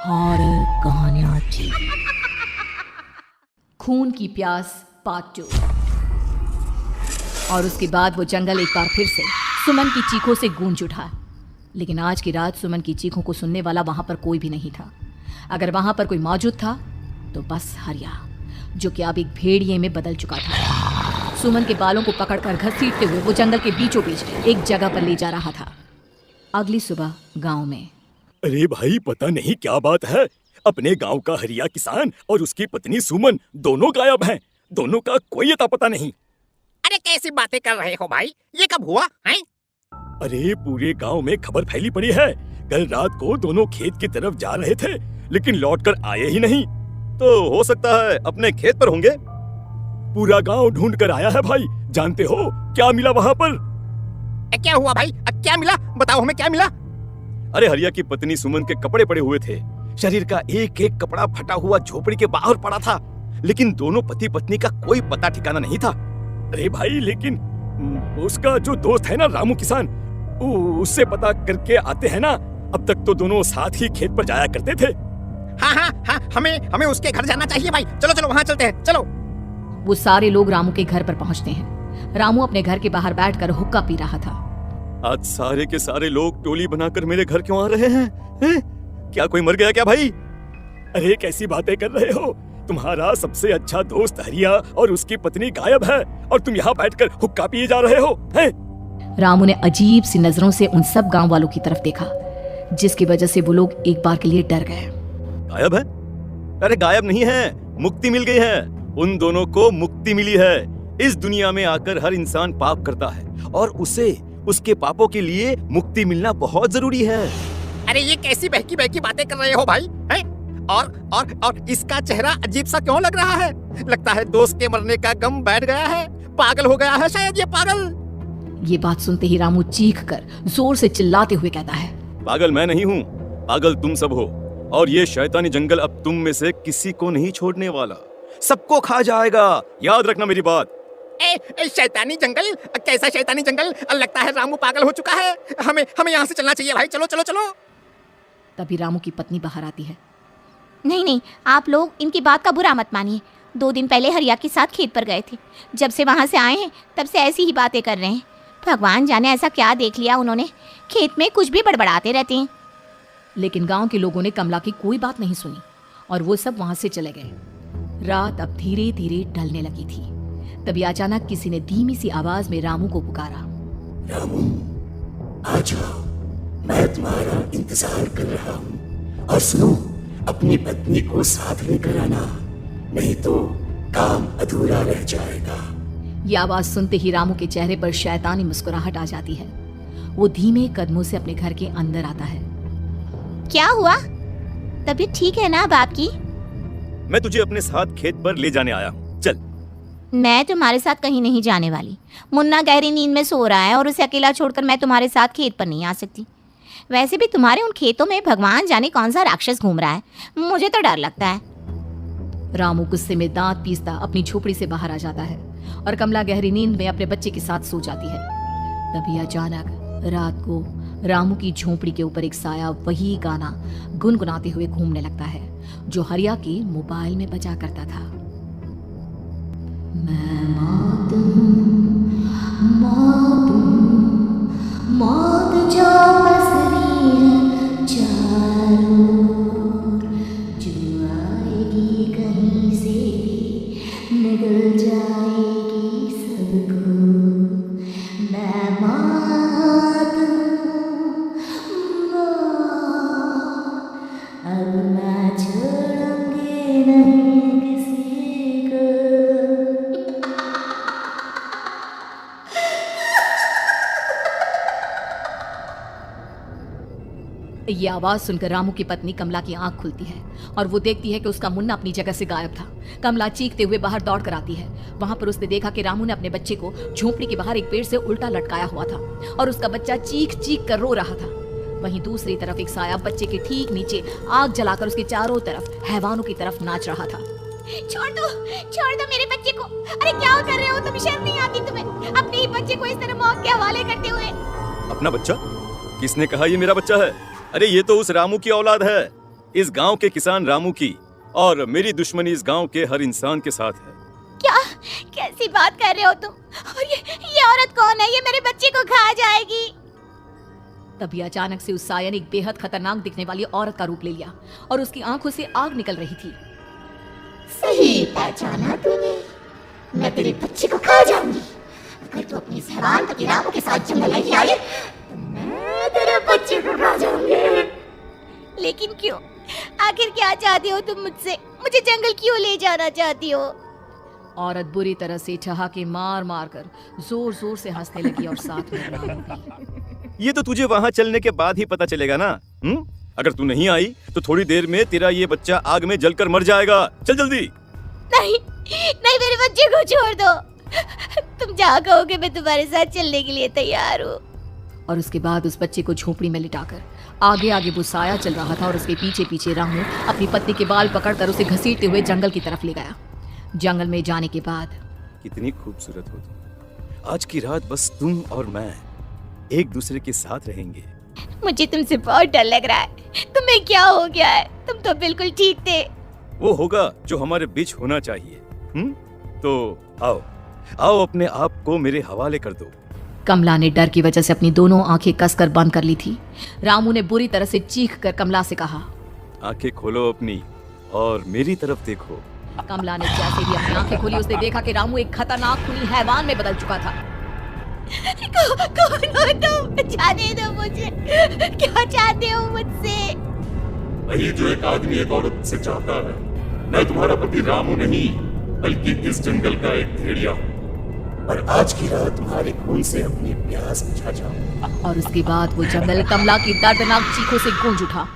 Horror कहानियां TV. खून की प्यास पार्ट 2। और उसके बाद वो जंगल एक बार फिर से सुमन की चीखों से गूंज उठा। लेकिन आज की रात सुमन की चीखों को सुनने वाला वहां पर कोई भी नहीं था। अगर वहां पर कोई मौजूद था तो बस हरिया, जो कि अब एक भेड़िए में बदल चुका था। सुमन के बालों को पकड़कर घसीटते हुए वो जंगल के बीचों बीच एक जगह पर ले जा रहा था। अगली सुबह गांव में। अरे भाई, पता नहीं क्या बात है, अपने गांव का हरिया किसान और उसकी पत्नी सुमन दोनों गायब हैं। दोनों का कोई अता पता नहीं। अरे कैसी बातें कर रहे हो भाई, ये कब हुआ है? अरे पूरे गांव में खबर फैली पड़ी है। कल रात को दोनों खेत की तरफ जा रहे थे, लेकिन लौटकर आए ही नहीं। तो हो सकता है अपने खेत पर होंगे। पूरा गांव ढूंढ कर आया है भाई। जानते हो क्या मिला वहाँ पर? क्या हुआ भाई? क्या मिला? बताओ हमें, क्या मिला? अरे हरिया की पत्नी सुमन के कपड़े पड़े हुए थे। शरीर का एक एक कपड़ा फटा हुआ झोपड़ी के बाहर पड़ा था, लेकिन दोनों पति पत्नी का कोई पता ठिकाना नहीं था। अरे भाई, लेकिन उसका जो दोस्त है ना रामू किसान, उससे पता करके आते हैं ना। अब तक तो दोनों साथ ही खेत पर जाया करते थे। हाँ, हमें उसके घर जाना चाहिए भाई। चलो वहाँ चलते हैं, चलो। वो सारे लोग रामू के घर पर पहुंचते हैं। रामू अपने घर के बाहर बैठकर हुक्का पी रहा था। आज सारे के सारे लोग टोली बनाकर मेरे घर क्यों आ रहे हैं? क्या कोई मर गया क्या भाई? अरे कैसी बातें कर रहे हो? तुम्हारा सबसे अच्छा दोस्त हरिया और उसकी पत्नी गायब है, और तुम यहाँ बैठकर हुक्का पिए जा रहे हो हैं? रामू ने अजीब सी नजरों से उन सब गांव वालों की तरफ देखा, जिसकी वजह से वो लोग एक बार के लिए डर गए। गायब है? अरे गायब नहीं है, मुक्ति मिल गई है। उन दोनों को मुक्ति मिली है। इस दुनिया में आकर हर इंसान पाप करता है, और उसे उसके पापों के लिए मुक्ति मिलना बहुत जरूरी है। अरे ये कैसी बहकी बहकी बातें कर रहे हो भाई, हैं? और इसका चेहरा अजीब सा क्यों लग रहा है? लगता है दोस्त के मरने का गम बैठ गया है। पागल हो गया है शायद ये पागल। ये बात सुनते ही रामू चीखकर जोर से चिल्लाते हुए कहता है, पागल मैं नहीं हूँ, पागल तुम सब हो। और ये शैतानी जंगल अब तुम में से किसी को नहीं छोड़ने वाला, सबको खा जाएगा। याद रखना मेरी बात। शैतानी जंगल? कैसा शैतानी जंगल? लगता है रामू पागल हो चुका है। हमें यहाँ से चलना चाहिए भाई। चलो। तभी रामू की पत्नी बाहर आती है। नहीं, आप लोग इनकी बात का बुरा मत मानिए। 2 दिन पहले हरिया के साथ खेत पर गए थे। जब से वहाँ से आए हैं तब से ऐसी ही बातें कर रहे हैं। भगवान जाने ऐसा क्या देख लिया उन्होंने, खेत में कुछ भी बड़बड़ाते रहते हैं। लेकिन गांव के लोगों ने कमला की कोई बात नहीं सुनी, और वो सब वहां से चले गए। रात अब धीरे धीरे ढलने लगी थी। तभी अचानक किसी ने धीमी सी आवाज में रामू को पुकारा। रामू, आ जाओ, मैं तुम्हारा इंतजार कर रहा हूँ। और सुनो, अपनी पत्नी को साथ लेकर आना, नहीं तो काम अधूरा रह जाएगा। ये आवाज सुनते ही रामू के चेहरे पर शैतानी मुस्कुराहट आ जाती है। वो धीमे कदमों से अपने घर के अंदर आता है। क्या हुआ? तबीयत ठीक है ना अब आपकी? मैं तुझे अपने साथ खेत पर ले जाने आया हूँ, चल। मैं तुम्हारे साथ कहीं नहीं जाने वाली। मुन्ना गहरी नींद में सो रहा है, और उसे अकेला छोड़कर मैं तुम्हारे साथ खेत पर नहीं आ सकती। वैसे भी तुम्हारे उन खेतों में भगवान जाने कौन सा राक्षस घूम रहा है, मुझे तो डर लगता है। रामू गुस्से में दांत पीसता अपनी झोपड़ी से बाहर आ जाता है, और कमला गहरी नींद में अपने बच्चे के साथ सो जाती है। तभी अचानक रात को रामू की झोपड़ी के ऊपर एक साया वही गाना गुनगुनाते हुए घूमने लगता है, जो हरिया के मोबाइल में बजा करता था। मैं मौत जो बसरी है चारों ओर, जो आएगी कहीं से भी निगल जाएगी सबको। मैं मौत अब मैं छोड़ूंगी नहीं किसी को। ये आवाज सुनकर रामू की पत्नी कमला की आंख खुलती है, और वो देखती है कि उसका मुन्ना अपनी जगह से गायब था। कमला चीखते हुए बाहर दौड़ कर आती है। वहां पर उसने देखा कि रामू ने अपने बच्चे को झोपड़ी के बाहर एक पेड़ से उल्टा लटकाया हुआ था, और उसका बच्चा चीख चीख कर रो रहा था। वहीं दूसरी तरफ एक साया बच्चे के ठीक नीचे आग जलाकर उसके चारों तरफ हैवानों की तरफ नाच रहा था। छोड़ दो मेरे बच्चे को। अरे क्या कर रहे हो तुम? शर्म नहीं आती तुम्हें अपने ही बच्चे को इस तरह मौत के हवाले करते हुए? अपना बच्चा? किसने कहा ये मेरा बच्चा है? अरे ये तो उस रामू की औलाद है। इस गांव के किसान रामू की और मेरी दुश्मनी इस गांव के हर इंसान के साथ है। क्या कैसी बात कर रहे हो तुम? और ये औरत कौन है? ये मेरे बच्चे को खा जाएगी। तभी अचानक से उस साया ने एक बेहद खतरनाक दिखने वाली औरत का रूप ले लिया और उसकी आंखों से आग निकल रही थी। सही पहचाना तूने। मैं तेरे बच्चे को खा जाऊंगी। अगर तू अपनी इस हैवान पति रामू के साथ जंगल नहीं आई तो मैं तेरे बच्चे को खा जाऊंगी। लेकिन क्यों? आखिर क्या चाहती हो तुम मुझसे? मुझे जंगल क्यों ले जाना चाहती हो? औरत बुरी तरह से ठहाके मार मार कर जोर जोर से हंसने लगी और साथ में रोने लगी। ये तो तुझे वहाँ चलने के बाद ही पता चलेगा ना। अगर तू नहीं आई तो थोड़ी देर में तेरा ये बच्चा आग में जलकर मर जाएगा। चल जल्दी। नहीं नहीं, मेरे बच्चे को छोड़ दो। तुम जहाँ कहोगे मैं तुम्हारे साथ चलने के लिए तैयार हूँ। और उसके बाद उस बच्चे को झोपड़ी में लिटाकर आगे आगे वो साया चल रहा था और उसके पीछे पीछे रामू अपनी पत्नी के बाल पकड़कर उसे घसीटते हुए जंगल की तरफ ले गया। जंगल में जाने के बाद कितनी खूबसूरत हो तुम। आज की रात बस तुम और मैं एक दूसरे के साथ रहेंगे। मुझे तुमसे बहुत डर लग रहा है। तुम्हें क्या हो गया है? तुम तो बिल्कुल ठीक थे। वो होगा जो हमारे बीच होना चाहिए। तो आओ आओ अपने आप को मेरे हवाले कर दो। कमला ने डर की वजह से अपनी दोनों आंखें कसकर बंद कर ली थी। रामू ने बुरी तरह से चीख कर कमला से कहा, आंखें खोलो अपनी और मेरी तरफ देखो। कमला ने जैसे ही अपनी आंखें खोली उसने देखा कि रामू एक खतरनाक खूनी हैवान में बदल चुका था। कौन हो तुम? जाने दो मुझे। क्या चाहते हो मुझसे? वही जो एक आदमी एक औरत से चाहता है। मैं तुम्हारा पति रामू नहीं बल्कि इस जंगल का एक भेड़िया हूँ और आज की रात तुम्हारे खून से अपनी प्यास बुझा जाऊं। और उसके बाद वो जंगल कमला की दर्दनाक चीखों से गूंज उठा।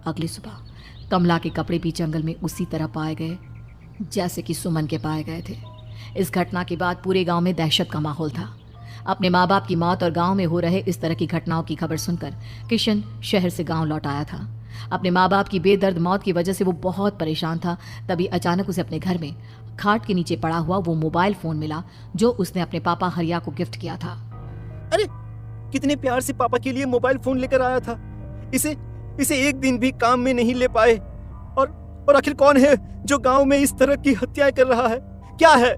अगली सुबह कमला के कपड़े भी जंगल में उसी तरह पाए गए जैसे कि सुमन के पाए गए थे। इस घटना के बाद पूरे गांव में दहशत का माहौल था। अपने माँ बाप की मौत और गांव में हो रहे इस तरह की घटनाओं की खबर सुनकर किशन शहर से गांव लौट आया था। अपने माँ बाप की बेदर्द मौत की वजह से वो बहुत परेशान था। तभी अचानक उसे अपने घर में खाट के नीचे पड़ा हुआ वो मोबाइल फोन मिला जो उसने अपने पापा हरिया को गिफ्ट किया था। अरे कितने प्यार से पापा के लिए मोबाइल फोन लेकर आया था। इसे एक दिन भी काम में नहीं ले पाए। और आखिर कौन है जो गांव में इस तरह की हत्याएं कर रहा है? क्या है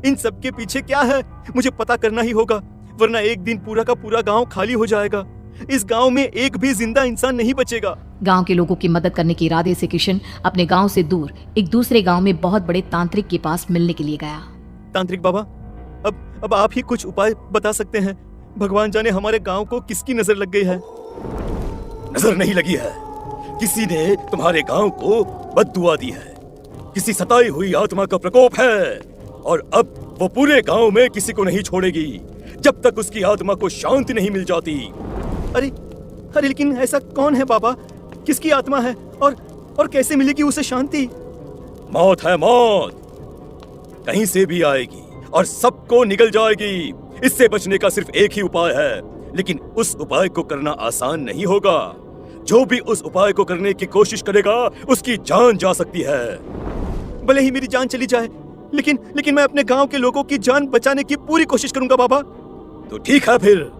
इन सब के पीछे? क्या है? मुझे पता करना ही होगा, वरना एक दिन पूरा का पूरा गांव खाली हो जाएगा। इस गांव में एक भी जिंदा इंसान नहीं बचेगा। गांव के लोगों की मदद करने के इरादे से किशन अपने गांव से दूर एक दूसरे गांव में बहुत बड़े तांत्रिक के पास मिलने के लिए गया। तांत्रिक बाबा, अब आप ही कुछ उपाय बता सकते हैं। भगवान जाने हमारे गांव को किसकी नजर लग गई है। नजर नहीं लगी है, किसी ने तुम्हारे गांव को बद्दुआ दी है। किसी सताई हुई आत्मा का प्रकोप है और अब वो पूरे गांव में किसी को नहीं छोड़ेगी जब तक उसकी आत्मा को शांति नहीं मिल जाती। अरे लेकिन ऐसा कौन है बाबा? किसकी आत्मा है और कैसे मिलेगी उसे शांति? मौत है, मौत कहीं से भी आएगी और सबको निगल जाएगी। इससे बचने का सिर्फ एक ही उपाय है, लेकिन उस उपाय को करना आसान नहीं होगा। जो भी उस उपाय को करने की कोशिश करेगा उसकी जान जा सकती है। भले ही मेरी जान चली जाए, लेकिन मैं अपने गांव के लोगों की जान बचाने की पूरी कोशिश करूंगा बाबा। तो ठीक है, फिर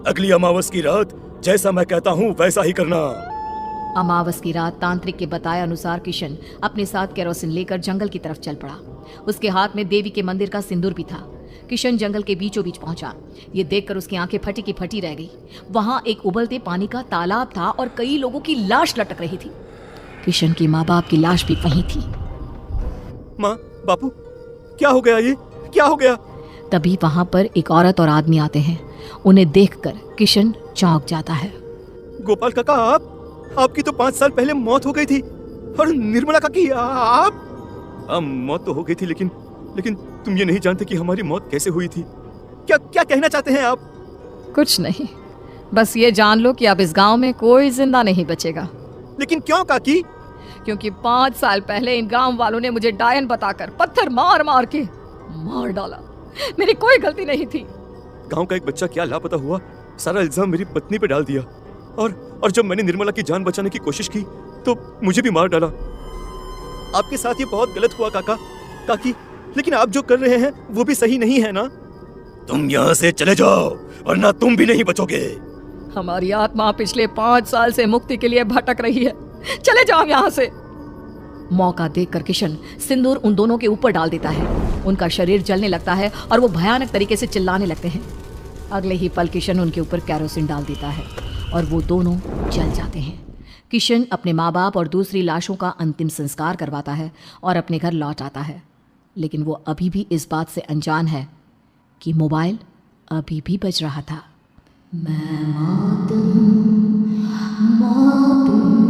अगली अमावस की रात जैसा मैं कहता हूँ वैसा ही करना। अमावस की रात तांत्रिक के बताए अनुसार किशन अपने साथ केरोसिन लेकर जंगल की तरफ चल पड़ा। उसके हाथ में देवी के मंदिर का सिंदूर भी था। किशन जंगल के बीचों बीच पहुंचा। ये देखकर उसकी आंखें फटी की फटी रह गई। वहां एक उबलते पानी का तालाब था और कई लोगों की लाश लटक रही थी। किशन की माँ बाप की लाश भी वहीं थी। माँ, बापू, क्या हो गया? ये क्या हो गया? तभी वहां पर एक औरत और आदमी आते हैं। उन्हें देखकर किशन चौंक जाता है। गोपाल काका, आपकी तो 5 साल पहले मौत हो गई थी। और निर्मला काकी, आप? मौत तो हो गई थी, लेकिन तुम ये नहीं जानते कि हमारी मौत कैसे हुई थी। क्या कहना चाहते हैं आप? कुछ नहीं, बस ये जान लो कि अब इस गांव में कोई जिंदा नहीं बचेगा। लेकिन क्यों काकी? क्योंकि 5 साल पहले इन गांव वालों ने मुझे डायन बताकर पत्थर मार मार के मार डाला। मेरी कोई गलती नहीं थी। गांव का एक बच्चा क्या लापता हुआ, सारा इल्जाम मेरी पत्नी पे डाल दिया। और जब मैंने निर्मला की जान बचाने की कोशिश की तो मुझे भी मार डाला। आपके साथ ये बहुत गलत हुआ काकी, लेकिन आप जो कर रहे हैं वो भी सही नहीं है ना? तुम यहाँ से चले जाओ वरना तुम भी नहीं बचोगे। हमारी आत्मा पिछले 5 साल से मुक्ति के लिए भटक रही है। चले जाओ यहाँ से। मौका देखकर किशन सिंदूर उन दोनों के ऊपर डाल देता है। उनका शरीर जलने लगता है और वो भयानक तरीके से चिल्लाने लगते हैं। अगले ही पल किशन उनके ऊपर कैरोसिन डाल देता है और वो दोनों जल जाते हैं। किशन अपने माँ बाप और दूसरी लाशों का अंतिम संस्कार करवाता है और अपने घर लौट आता है, लेकिन वो अभी भी इस बात से अनजान है कि मोबाइल अभी भी बज रहा था। मैं मौत हूँ, मौत हूँ।